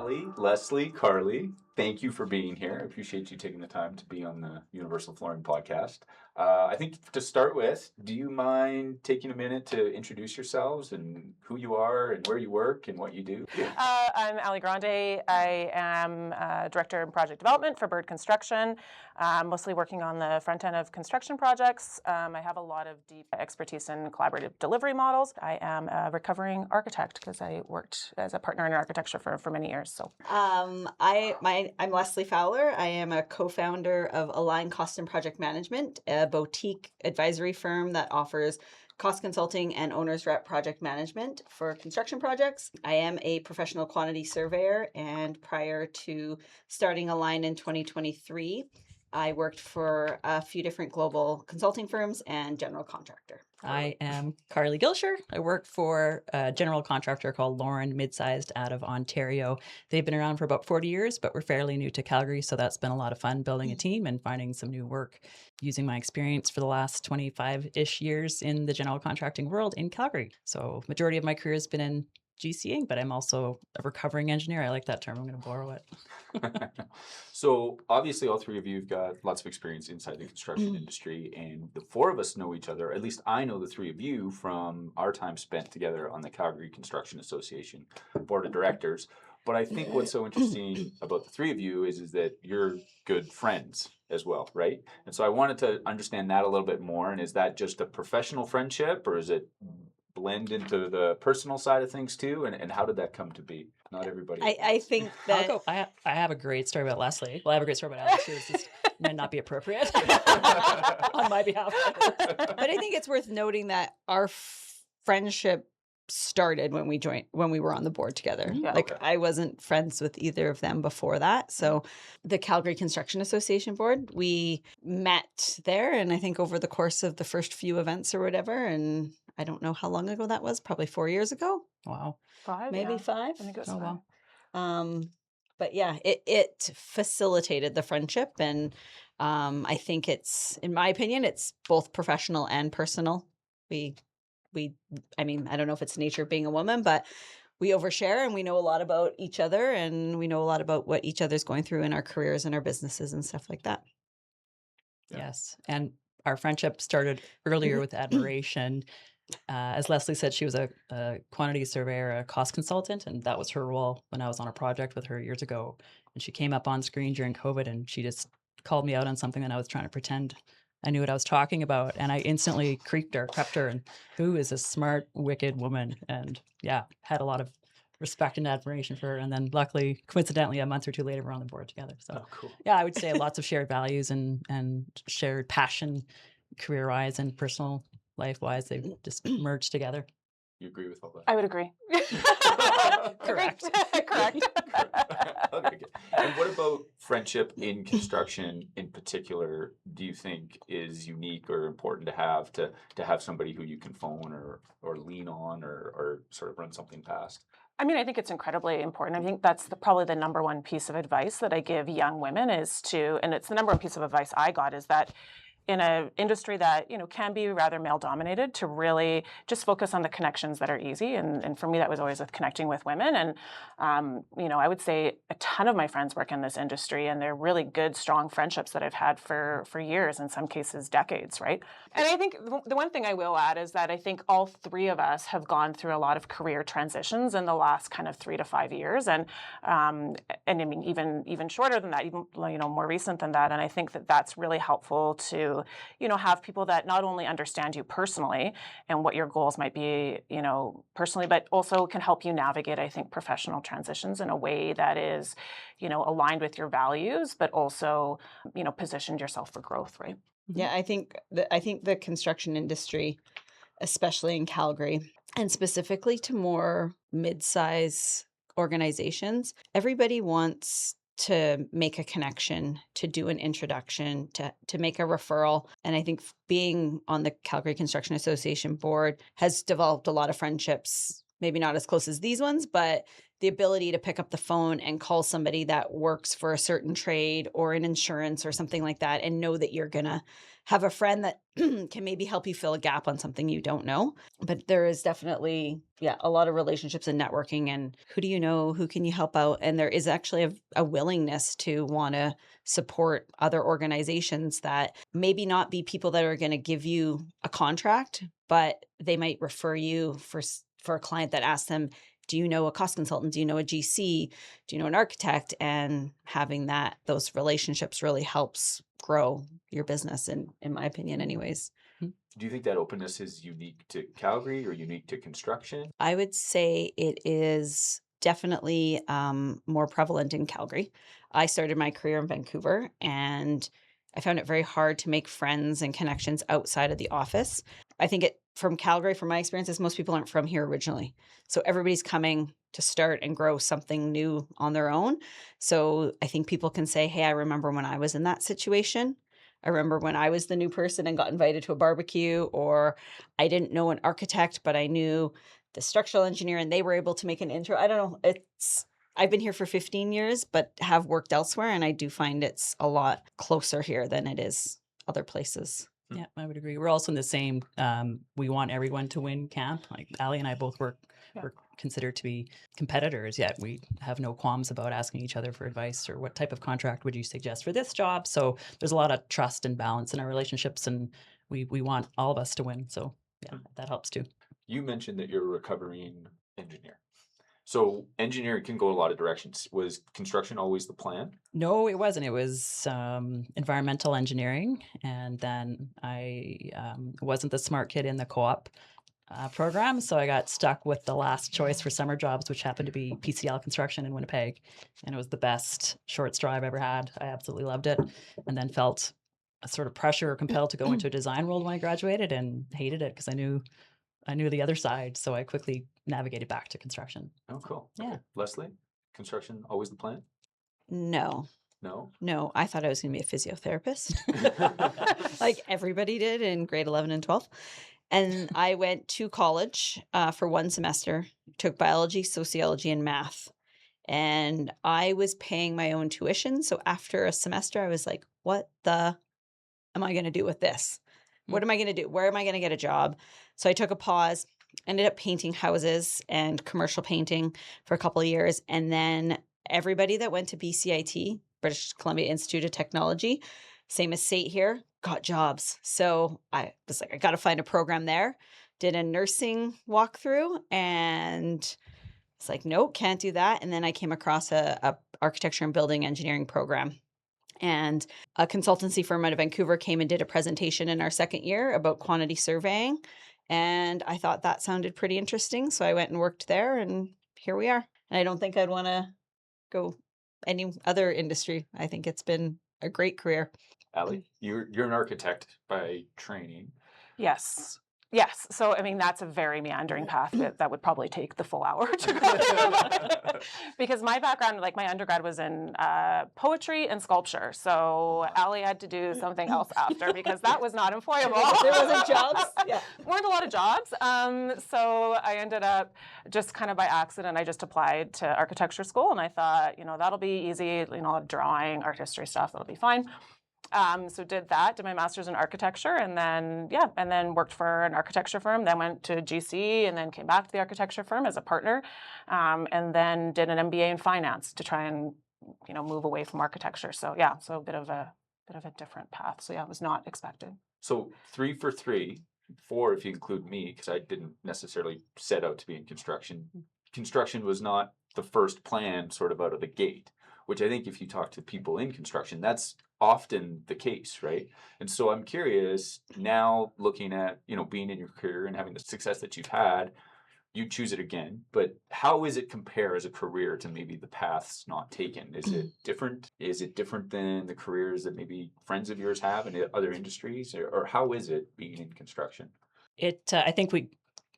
Allie, Leslie, Carly, thank you for being here. I appreciate you taking the time to be on the Universal Flooring podcast. I think to start with, do you mind taking a minute to introduce yourselves and who you are and where you work and what you do? I'm Allie Grande. I am Director in Project Development for Bird Construction, mostly working on the front end of construction projects. I have a lot of deep expertise in collaborative delivery models. I am a recovering architect because I worked as a partner in architecture for many years. I'm Leslie Fowler. I am a co-founder of Align Cost and Project Management, a boutique advisory firm that offers cost consulting and owner's rep project management for construction projects. I am a professional quantity surveyor, and prior to starting Align in 2023, I worked for a few different global consulting firms and general contractor. I am Carly Gilscher. I work for a general contractor called Lauren Midsized out of Ontario. They've been around for about 40 years, but we're fairly new to Calgary. So that's been a lot of fun building a team and finding some new work using my experience for the last 25-ish years in the general contracting world in Calgary. So majority of my career has been in GCing, but I'm also a recovering engineer. I like that term. I'm going to borrow it. So obviously all three of you have got lots of experience inside the construction industry, and the four of us know each other. At least I know the three of you from our time spent together on the Calgary Construction Association Board of Directors. But I think what's so interesting about the three of you is that you're good friends as well, right? And so I wanted to understand that a little bit more. And is that just a professional friendship, or is it blend into the personal side of things too? And how did that come to be? Not everybody. I think that I have a great story about Leslie. Well, I have a great story about Alex. It just might not be appropriate on my behalf. but I think it's worth noting that our friendship started when we were on the board together. Yeah. Like, I wasn't friends with either of them before that. So the Calgary Construction Association board, we met there, and I think over the course of the first few events or whatever, and I don't know how long ago that was, probably 4 years ago. Wow. Maybe 5. I think it was Oh, 5. wow. But yeah, it facilitated the friendship, and I think in my opinion, it's both professional and personal. I mean, I don't know if it's the nature of being a woman, but we overshare and we know a lot about each other, and we know a lot about what each other's going through in our careers and our businesses and stuff like that. Yeah. Yes. And our friendship started earlier with admiration. As Leslie said, she was a quantity surveyor, a cost consultant, and that was her role when I was on a project with her years ago. And she came up on screen during COVID, and she just called me out on something, and I was trying to pretend I knew what I was talking about. And I instantly crept her, and who is a smart, wicked woman? And yeah, had a lot of respect and admiration for her. And then luckily, coincidentally, a month or two later, we're on the board together. So Cool. yeah, I would say lots of shared values and shared passion, career-wise and personal life-wise. They've just merged together. You agree with all that? I would agree. Correct. Correct. Okay, good. And what about friendship in construction in particular, do you think is unique or important to have somebody who you can phone or lean on or sort of run something past? I mean, I think it's incredibly important. I think that's probably the number one piece of advice that I give young women and it's the number one piece of advice I got, is that in an industry that, can be rather male dominated, to really just focus on the connections that are easy. And for me, that was always with connecting with women. And, I would say a ton of my friends work in this industry, and they're really good, strong friendships that I've had for years, in some cases, decades, right? And I think the one thing I will add is that I think all three of us have gone through a lot of career transitions in the last kind of 3 to 5 years. And I mean, even shorter than that, even, more recent than that. And I think that that's really helpful to have people that not only understand you personally and what your goals might be, personally, but also can help you navigate, I think, professional transitions in a way that is, aligned with your values, but also, positioned yourself for growth, right? Yeah, I think the construction industry, especially in Calgary, and specifically to more mid-size organizations, everybody wants to make a connection, to do an introduction, to make a referral. And I think being on the Calgary Construction Association board has developed a lot of friendships maybe not as close as these ones, but the ability to pick up the phone and call somebody that works for a certain trade or in insurance or something like that, and know that you're going to have a friend that can maybe help you fill a gap on something you don't know. But there is definitely, a lot of relationships and networking, and who do you know? Who can you help out? And there is actually a willingness to want to support other organizations that maybe not be people that are going to give you a contract, but they might refer you for a client that asks them, do you know a cost consultant? Do you know a GC? Do you know an architect? And having those relationships really helps grow your business, in my opinion, anyways. Do you think that openness is unique to Calgary or unique to construction? I would say it is definitely more prevalent in Calgary. I started my career in Vancouver, and I found it very hard to make friends and connections outside of the office. I think from Calgary, from my experiences, most people aren't from here originally. So everybody's coming to start and grow something new on their own. So I think people can say, hey, I remember when I was in that situation. I remember when I was the new person and got invited to a barbecue, or I didn't know an architect, but I knew the structural engineer and they were able to make an intro. I don't know. I've been here for 15 years, but have worked elsewhere. And I do find it's a lot closer here than it is other places. Yeah, I would agree. We're also in the same, we want everyone to win camp. Like Allie and I both we're considered to be competitors, yet we have no qualms about asking each other for advice or what type of contract would you suggest for this job. So there's a lot of trust and balance in our relationships, and we want all of us to win. So yeah, that helps too. You mentioned that you're a recovering engineer. So engineering can go a lot of directions. Was construction always the plan? No, it wasn't. It was environmental engineering. And then I wasn't the smart kid in the co-op program. So I got stuck with the last choice for summer jobs, which happened to be PCL construction in Winnipeg. And it was the best short straw I've ever had. I absolutely loved it. And then felt a sort of pressure or compelled to go into a design world when I graduated, and hated it because I knew the other side. So I quickly navigated back to construction. Oh, cool. Yeah. Okay. Leslie, construction always the plan? No, I thought I was going to be a physiotherapist like everybody did in grade 11 and 12. And I went to college for one semester, took biology, sociology, and math. And I was paying my own tuition. So after a semester, I was like, what the am I going to do with this? What am I going to do? Where am I going to get a job? So I took a pause, ended up painting houses and commercial painting for a couple of years. And then everybody that went to BCIT, British Columbia Institute of Technology, same as SAIT here, got jobs. So I was like, I got to find a program there. Did a nursing walkthrough, and it's like, nope, can't do that. And then I came across a architecture and building engineering program. And a consultancy firm out of Vancouver came and did a presentation in our second year about quantity surveying. And I thought that sounded pretty interesting. So I went and worked there, and here we are. And I don't think I'd want to go any other industry. I think it's been a great career. Allie, you're an architect by training. Yes. So, I mean, that's a very meandering path that would probably take the full hour to go. Because my background, like my undergrad was in poetry and sculpture. So Allie had to do something else after because that was not employable. There wasn't jobs. Yeah. Weren't a lot of jobs. So I ended up just kind of by accident, I just applied to architecture school, and I thought, that'll be easy, drawing, art history stuff, that'll be fine. So did my master's in architecture, and then worked for an architecture firm, then went to GC, and then came back to the architecture firm as a partner, and then did an MBA in finance to try and, move away from architecture. So so a bit of a different path. So it was not expected. So 3 for 3, 4 if you include me, because I didn't necessarily set out to be in construction. Construction was not the first plan sort of out of the gate, which I think if you talk to people in construction, that's often the case, right? And so I'm curious now, looking at, being in your career and having the success that you've had, you choose it again, but how is it compare as a career to maybe the paths not taken? Is it different? Is it different than the careers that maybe friends of yours have in other industries, or how is it being in construction? I think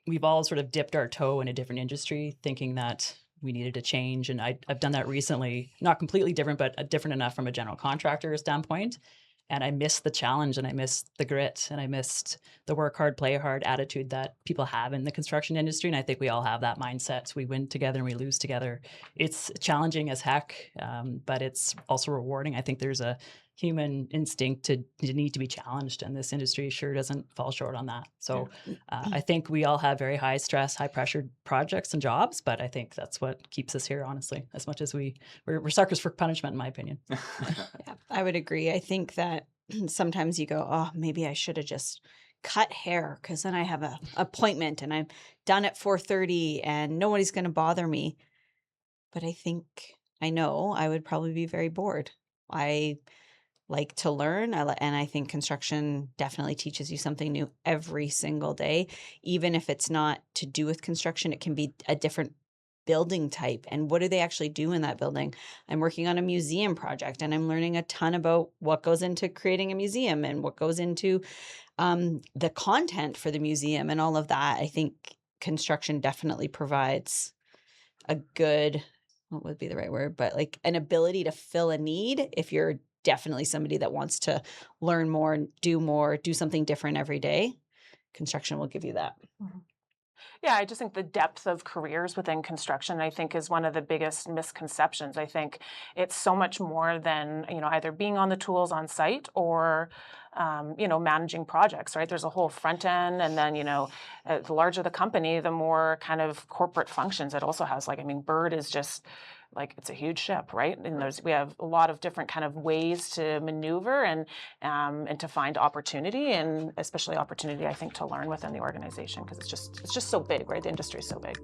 we've all sort of dipped our toe in a different industry, thinking that we needed to change. And I've done that recently, not completely different, but different enough from a general contractor standpoint. And I missed the challenge, and I missed the grit, and I missed the work hard, play hard attitude that people have in the construction industry. And I think we all have that mindset. We win together and we lose together. It's challenging as heck, but it's also rewarding. I think there's a human instinct to need to be challenged, and this industry sure doesn't fall short on that. So I think we all have very high stress, high pressured projects and jobs, but I think that's what keeps us here, honestly, as much as we're suckers for punishment, in my opinion. Yeah, I would agree. I think that sometimes you go, oh, maybe I should have just cut hair because then I have an appointment and I'm done at 4:30 and nobody's going to bother me. But I know I would probably be very bored. I like to learn, and I think construction definitely teaches you something new every single day. Even if it's not to do with construction, it can be a different building type. And what do they actually do in that building? I'm working on a museum project, and I'm learning a ton about what goes into creating a museum and what goes into the content for the museum and all of that. I think construction definitely provides a good, what would be the right word, but like an ability to fill a need if you're definitely somebody that wants to learn more, do something different every day. Construction will give you that. Yeah, I just think the depth of careers within construction, I think, is one of the biggest misconceptions. I think it's so much more than, either being on the tools on site or, managing projects, right? There's a whole front end, and then, the larger the company, the more kind of corporate functions it also has. Bird is just it's a huge ship, right? And we have a lot of different kind of ways to maneuver and to find opportunity, and especially opportunity, I think, to learn within the organization, because it's just so big, right? The industry is so big.